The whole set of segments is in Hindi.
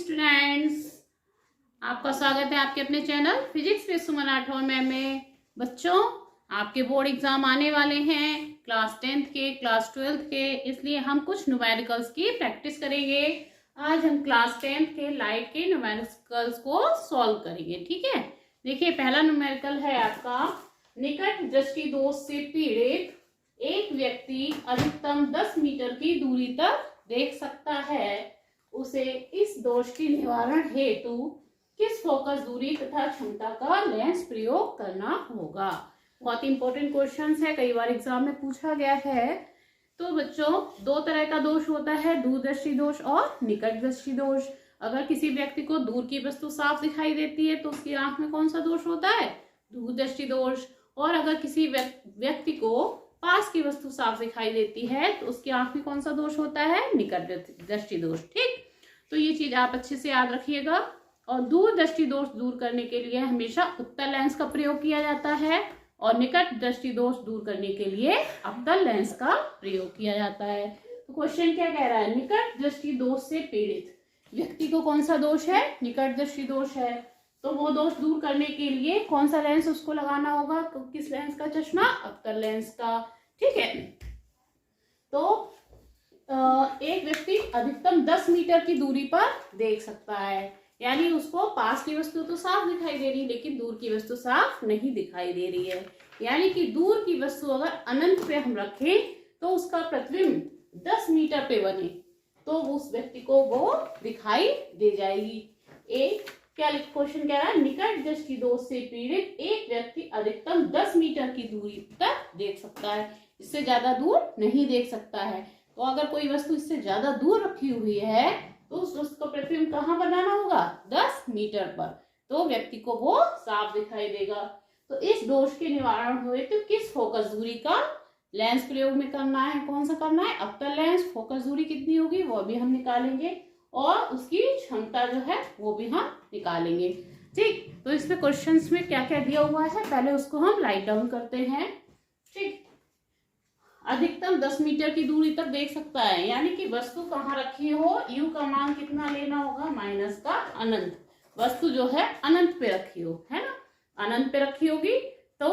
स्टूडेंट्स, आपका स्वागत है आपके अपने channel physics with Suman Rathore ma'am में। बच्चों, आपके बोर्ड एग्जाम आने वाले हैं क्लास 10th के, क्लास 12th के, इसलिए हम कुछ न्यूमेरिकल्स की प्रैक्टिस करेंगे। आज हम क्लास 10th के लाइट के न्यूमेरिकल्स को सॉल्व करेंगे। ठीक है, देखिए पहला न्यूमेरिकल है आपका, निकट दृष्टि दोष से पीड़ित एक व्यक्ति अधिकतम 10 मीटर की दूरी तक देख सकता है, उसे इस दोष की निवारण हेतु किस फोकस दूरी तथा क्षमता का लेंस प्रयोग करना होगा। बहुत इंपॉर्टेंट क्वेश्चंस है, कई बार एग्जाम में पूछा गया है। तो बच्चों, दो तरह का दोष होता है, दूरदृष्टि दोष और निकट दृष्टि दोष। अगर किसी व्यक्ति को दूर की वस्तु साफ दिखाई देती है तो उसकी आंख में कौन सा दोष होता है? दूरदृष्टि दोष। और अगर किसी व्यक्ति को पास की वस्तु साफ दिखाई देती है तो उसकी आंख में कौन सा दोष होता है? निकट दृष्टि दोष। ठीक, तो ये चीज आप अच्छे से याद रखिएगा। और दूरदृष्टि दोष दूर करने के लिए हमेशा उत्तल लेंस का प्रयोग किया जाता है और निकट दृष्टि दोष दूर करने के लिए अवतल लेंस का प्रयोग किया जाता है। तो क्वेश्चन क्या कह रहा है? निकट दृष्टि दोष से पीड़ित व्यक्ति को कौन सा दोष है? निकट दृष्टि दोष है। तो वो दोष दूर करने के लिए कौन सा लेंस उसको लगाना होगा? तो किस लेंस का चश्मा? अवतल लेंस का। ठीक है, तो एक व्यक्ति अधिकतम 10 मीटर की दूरी पर देख सकता है, यानी उसको पास की वस्तु तो साफ दिखाई दे रही है लेकिन दूर की वस्तु साफ नहीं दिखाई दे रही है। यानी कि दूर की वस्तु अगर अनंत पे हम रखें तो उसका प्रतिबिंब 10 मीटर पे बने तो उस व्यक्ति को वो दिखाई दे जाएगी। एक क्या क्वेश्चन कह रहा है? निकट दृष्टि दोष से पीड़ित एक व्यक्ति अधिकतम 10 मीटर की दूरी तक देख सकता है, इससे ज्यादा दूर नहीं देख सकता है। तो अगर कोई वस्तु इससे ज्यादा दूर रखी हुई है तो उस वस्तु का प्रतिबिंब कहाँ बनाना होगा? 10 मीटर पर, तो व्यक्ति को वो साफ दिखाई देगा। तो इस दोष के निवारण हुए तो किस फोकस दूरी का लेंस प्रयोग में करना है? कौन सा करना है? अवतल लेंस। फोकस दूरी कितनी होगी वो भी हम निकालेंगे और उसकी क्षमता जो है वो भी हम निकालेंगे। ठीक, तो इसमें क्वेश्चंस में क्या क्या दिया हुआ है पहले उसको हम राइट डाउन करते हैं। ठीक, अधिकतम 10 मीटर की दूरी तक देख सकता है, यानी कि वस्तु कहाँ रखी हो, यू का मान कितना लेना होगा? माइनस का अनंत। वस्तु जो है अनंत पे रखी हो, है ना, अनंत पे रखी होगी तो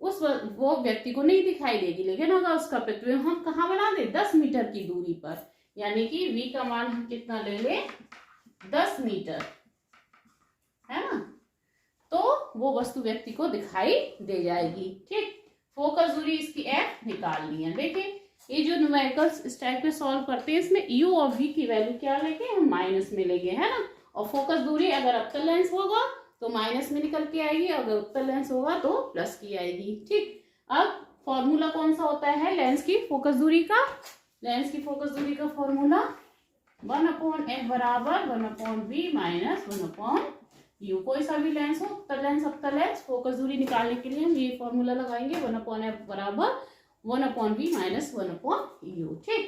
वो व्यक्ति को नहीं दिखाई देगी। लेकिन अगर उसका प्रतिबिंब हम कहाँ बना दे? 10 मीटर की दूरी पर, यानी कि v का मान हम कितना ले ले? 10 मीटर, है ना, तो वो वस्तु व्यक्ति को दिखाई दे जाएगी। ठीक, फोकस दूरी इसकी f निकाल ली है। देखिए ये जो न्यूमेरिकल्स इस टाइप पे सॉल्व करते हैं इसमें u और v की वैल्यू क्या लेंगे? हम माइनस में लेंगे, है ना। और फोकस दूरी अगर अवतल लेंस होगा तो माइनस में निकल के आएगी, अगर उत्तल लेंस होगा तो प्लस की आएगी। ठीक, अब फॉर्मूला कौन सा होता है लेंस की फोकस दूरी का? लेंस की फोकस दूरी का फॉर्मूला 1/f बराबर 1/v माइनस 1/u। कोई सा भी लेंस हो, उत्तल लेंस अवतल लेंस, फोकस दूरी निकालने के लिए हम ये फॉर्मूला लगाएंगे 1/f बराबर 1/v माइनस 1/u। ठीक,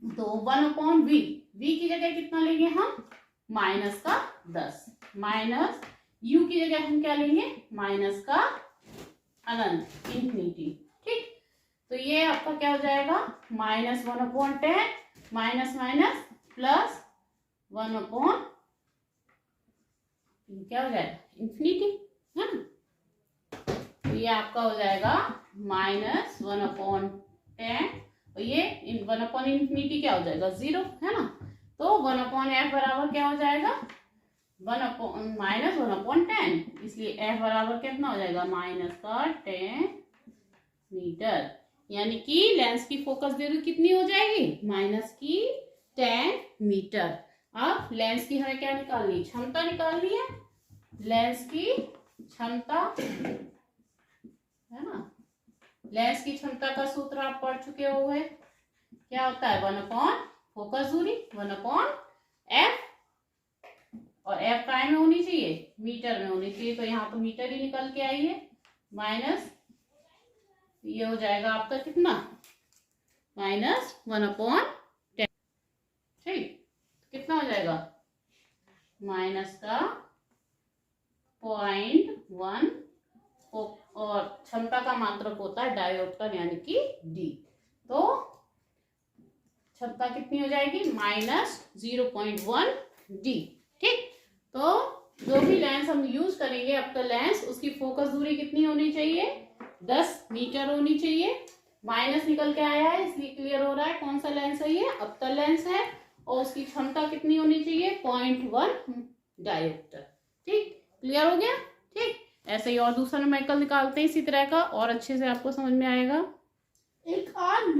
तो 1/v, v की जगह कितना लेंगे हम? माइनस का 10, माइनस u की जगह हम क्या लेंगे? माइनस का अनंत, इंफिनिटी। ठीक, तो ये आपका क्या हो जाएगा? माइनस 1/10 माइनस माइनस प्लस 1/, क्या हो जाएगा? इंफिनिटी, है ना। तो ये आपका हो जाएगा माइनस 1/10 और ये 1/इंफिनिटी क्या हो जाएगा? 0, है ना। तो 1/f बराबर क्या हो जाएगा? माइनस 1/10, इसलिए f बराबर कितना हो जाएगा? माइनस का 10 मीटर, यानी कि लेंस की फोकस दूरी कितनी हो जाएगी? माइनस की 10 मीटर। अब लेंस की हमें क्या निकालनी? क्षमता निकालनी है। लेंस की क्षमता, है ना, लेंस की क्षमता का सूत्र आप पढ़ चुके होंगे, क्या होता है? 1/, फोकस दूरी 1/f, और f काय में होनी चाहिए? मीटर में होनी चाहिए, तो यहाँ तो मीटर ही निकल के आई है। माइनस ये हो जाएगा आपका कितना? माइनस 1/10। ठीक, कितना हो जाएगा? माइनस का 0.1, और क्षमता का मात्रक होता है डायोप्टर यानी कि d। तो क्षमता कितनी हो जाएगी? Minus 0.1 D. ठीक, तो जो भी लेंस हम यूज करेंगे अवतल लेंस, उसकी फोकस दूरी कितनी होनी चाहिए? 10 मीटर होनी चाहिए। माइनस निकल के आया है इसलिए क्लियर हो रहा है कौन सा लेंस है ये, अवतल लेंस है। और उसकी क्षमता कितनी होनी चाहिए? 0.1 डायोप्टर। ठीक, क्लियर हो गया। ठीक, ऐसे ही और दूसरा न्यूमेरिकल निकालते हैं इसी तरह का, और अच्छे से आपको समझ में आएगा। एक और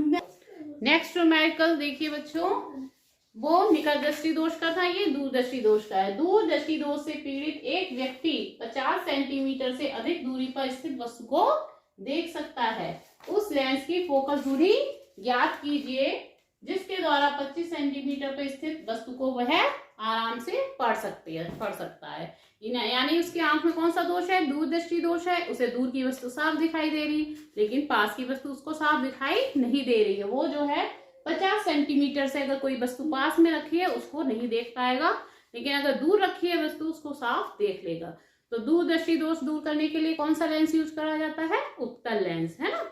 नेक्स्ट न्यूमेरिकल देखिए बच्चों, वो निकट दृष्टि दोष का था, ये दूरदृष्टि दोष का है। दूरदृष्टि दोष से पीड़ित एक व्यक्ति 50 सेंटीमीटर से अधिक दूरी पर स्थित वस्तु को देख सकता है। उस लेंस की फोकस दूरी ज्ञात कीजिए जिसके द्वारा 25 सेंटीमीटर पर स्थित वस्तु को वह आराम से पढ़ सकता है। यानी उसकी आंख में कौन सा दोष है? दूरदृष्टि दोष है। उसे दूर की वस्तु साफ दिखाई दे रही, लेकिन पास की वस्तु उसको साफ दिखाई नहीं दे रही है। वो जो है 50 सेंटीमीटर से अगर कोई वस्तु पास में रखी है उसको नहीं देख पाएगा, लेकिन अगर दूर रखी है वस्तु उसको साफ देख लेगा। तो दूरदृष्टि दोष दूर करने के लिए कौन सा लेंस यूज करा जाता है? उत्तल लेंस, है ना।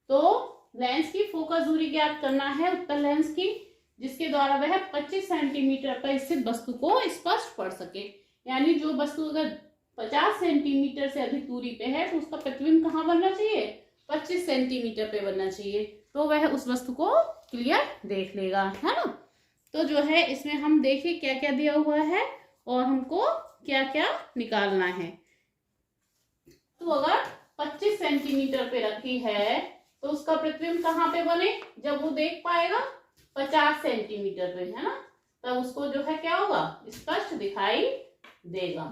तो लेंस की फोकस दूरी ज्ञात करना है उत्तल लेंस की, जिसके द्वारा वह 25 सेंटीमीटर पर स्थित वस्तु को स्पष्ट पढ़ सके। यानी जो वस्तु अगर 50 सेंटीमीटर से अधिक दूरी पे है तो उसका प्रतिबिंब कहाँ बनना चाहिए? 25 सेंटीमीटर पे बनना चाहिए, तो वह उस वस्तु को क्लियर देख लेगा, है ना। तो जो है इसमें हम देखिए क्या क्या दिया हुआ है और हमको क्या क्या निकालना है। तो अगर 25 सेंटीमीटर पे रखी है तो उसका प्रतिबिंब कहाँ पे बने? जब वो देख पाएगा 50 सेंटीमीटर पे, है ना, तब उसको जो है क्या होगा? स्पष्ट दिखाई देगा।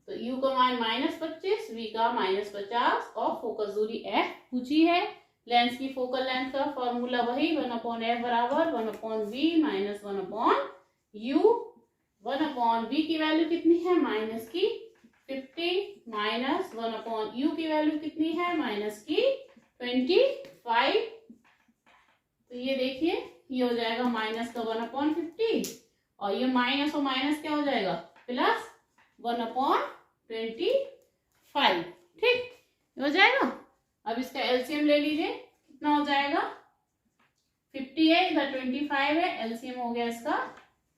तो u का मान -25, v का -50 और फोकस दूरी f पूछी है। लेंस की फोकल लेंथ का फॉर्मूला वही 1/f बराबर 1/v माइनस 1/u। 1/v की वैल्यू कितनी है? -50 माइनस 1/u की वैल्यू कितनी है? -25। तो ये देखिए ये हो जाएगा माइनस का 1/50 और ये माइनस और माइनस क्या हो जाएगा? प्लस 1/25। ठीक, हो जाएगा। अब इसका एलसीएम ले लीजिए, कितना हो जाएगा? 50 है, इधर 25 है, एलसीएम हो गया इसका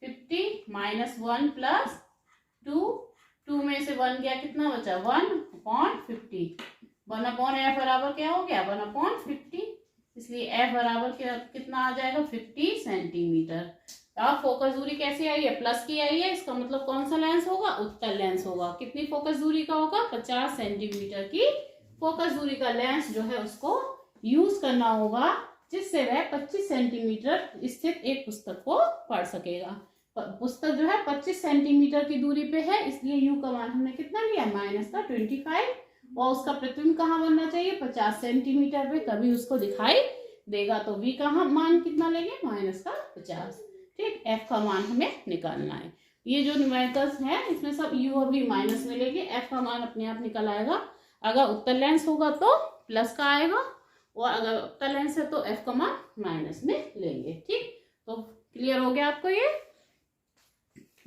50 माइनस 1 प्लस 2 में से 1 गया, कितना बचा? 1/50। 1/f बराबर क्या हो गया? 1/50, इसलिए f बराबर कितना आ जाएगा? 50 सेंटीमीटर। अब फोकस दूरी कैसे आई है? प्लस की आई है, इसका मतलब कौन सा लेंस होगा? उत्तल लेंस होगा। कितनी फोकस दूरी का होगा? 50 सेंटीमीटर की फोकस दूरी का लेंस जो है उसको यूज करना होगा, जिससे वह 25 सेंटीमीटर स्थित एक पुस्तक को पढ़ सकेगा। पुस्तक जो है 25 सेंटीमीटर की दूरी पे है, इसलिए u का मान हमने कितना लिया? -25। और उसका प्रतिबिंब कहाँ बनना चाहिए? 50 सेंटीमीटर पे, तभी उसको दिखाई देगा। तो v का मान कितना लेंगे? -50। ठीक, f का मान हमें निकालना है। ये जो न्यूमेरिकल्स हैं इसमें सब u और v माइनस में लेंगे, f का मान अपने आप निकल आएगा। अगर उत्तल लेंस होगा तो प्लस का आएगा, और अगर उत्तल लेंस है तो f का मान माइनस में लेंगे। ठीक, तो क्लियर हो गया आपको ये।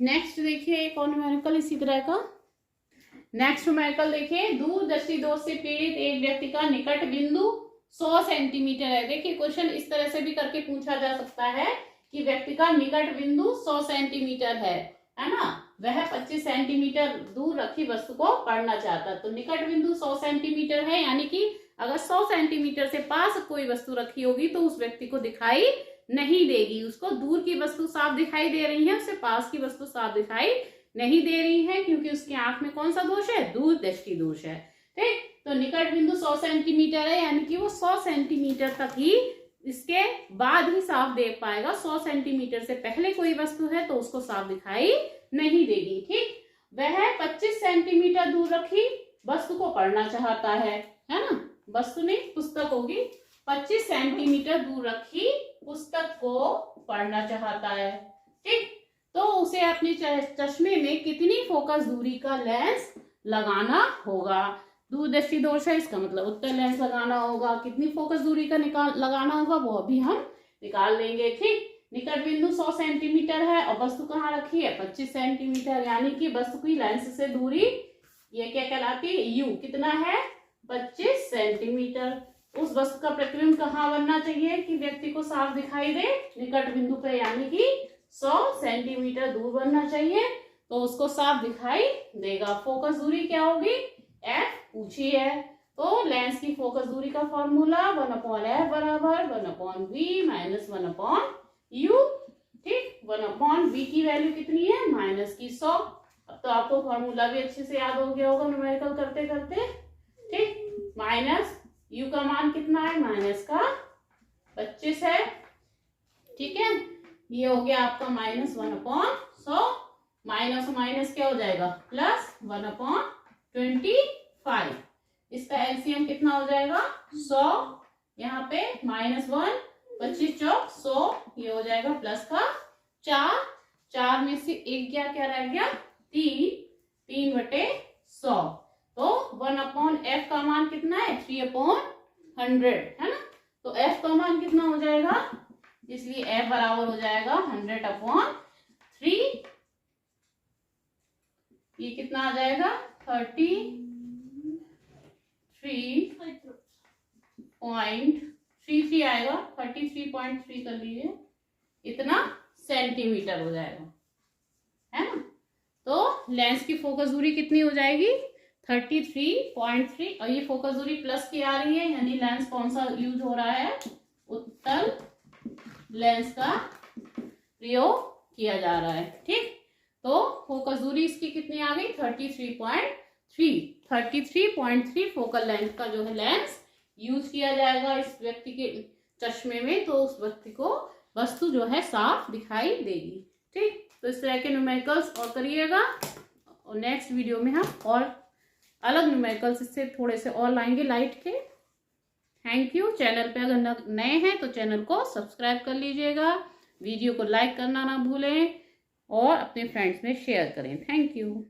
नेक्स्ट देखिए एक और न्यूमेरिकल इसी तरह का। नेक्स्ट न्यूमेरिकल देखिए, दूरदृष्टि दोष से पीड़ित एक व्यक्ति का निकट बिंदु 100 सेंटीमीटर है। देखिए क्वेश्चन इस तरह से भी करके पूछा जा सकता है कि व्यक्ति का निकट बिंदु 100 सेंटीमीटर है ना, वह 25 सेंटीमीटर दूर रखी वस्तु को पढ़ना चाहता है। तो निकट बिंदु 100 सेंटीमीटर है, यानी कि अगर 100 सेंटीमीटर से पास कोई वस्तु रखी होगी तो उस व्यक्ति को दिखाई नहीं देगी। उसको दूर की वस्तु साफ दिखाई दे रही है, उससे पास की वस्तु साफ दिखाई नहीं दे रही है, क्योंकि उसकी आंख में कौन सा दोष है? दूरदृष्टि दोष है। ठीक, तो निकट बिंदु 100 सेंटीमीटर है, यानी कि वो 100 सेंटीमीटर तक ही, इसके बाद ही साफ देख पाएगा। 100 सेंटीमीटर से पहले कोई वस्तु है तो उसको साफ दिखाई नहीं देगी। ठीक, वह 25 सेंटीमीटर दूर रखी वस्तु को पढ़ना चाहता है ना, वस्तु नहीं पुस्तक होगी। 25 सेंटीमीटर दूर रखी पुस्तक को पढ़ना चाहता है। ठीक, तो उसे अपने चश्मे में कितनी फोकस दूरी का लेंस लगाना होगा? दूरदृष्टि दोष है, इसका मतलब उत्तल लेंस लगाना होगा। कितनी फोकस दूरी का लगाना होगा वो अभी हम निकाल लेंगे। ठीक, निकट बिंदु 100 सेंटीमीटर है और वस्तु कहाँ रखी है? 25 सेंटीमीटर, यानी कि वस्तु की लेंस से दूरी ये क्या कहलाती है? u कितना है? 25 सेंटीमीटर। उस वस्तु का प्रतिबिंब कहाँ बनना चाहिए कि व्यक्ति को साफ दिखाई दे? निकट बिंदु पे, यानी कि 100 सेंटीमीटर दूर बनना चाहिए, तो उसको साफ दिखाई देगा। फोकस दूरी क्या होगी, एफ पूछी है। तो लेंस की फोकस दूरी का फॉर्मूला 1/f बराबर 1/v माइनस 1/u। ठीक, 1/v की वैल्यू कितनी है, -100। अब तो आपको फॉर्मूला भी अच्छे से याद हो गया होगा न्यूमेरिकल करते करते। ठीक, माइनस u का मान कितना है, -25 है। ठीक है, ये हो गया आपका -1/100। माइनस माइनस क्या हो जाएगा, +1/25। इसका एलसीएम कितना हो जाएगा, 100। यहाँ पे -1, 25 चौक 100, ये हो जाएगा प्लस का 4। 4 में से एक क्या रह गया, 3/100। तो 1/f का मान कितना है, 3/100 है ना। तो f का मान कितना हो जाएगा, इसलिए f बराबर हो जाएगा 100/3। ये कितना आ जाएगा, 33.33 आएगा, 33.3 कर लीजिए, इतना सेंटीमीटर हो जाएगा, है ना। तो लेंस की फोकस दूरी कितनी हो जाएगी, 33.3। और ये फोकस दूरी प्लस की आ रही है, यानी लेंस कौन सा यूज हो रहा है, उत्तल लेंस का प्रयोग किया जा रहा है। ठीक, तो फोकस दूरी इसकी कितनी आ गई, 33.3 फोकल लेंथ का जो है लेंस यूज किया जाएगा इस व्यक्ति के चश्मे में, तो उस व्यक्ति को वस्तु जो है साफ दिखाई देगी। ठीक, तो इस तरह के न्यूमेरिकल्स और करिएगा, और नेक्स्ट वीडियो में हम और अलग न्यूमेरिकल्स इससे थोड़े से और लाएंगे लाइट के। Thank you. चैनल पे अगर नए हैं तो चैनल को सब्सक्राइब कर लीजिएगा, वीडियो को लाइक करना ना भूलें और अपने फ्रेंड्स में शेयर करें। Thank you.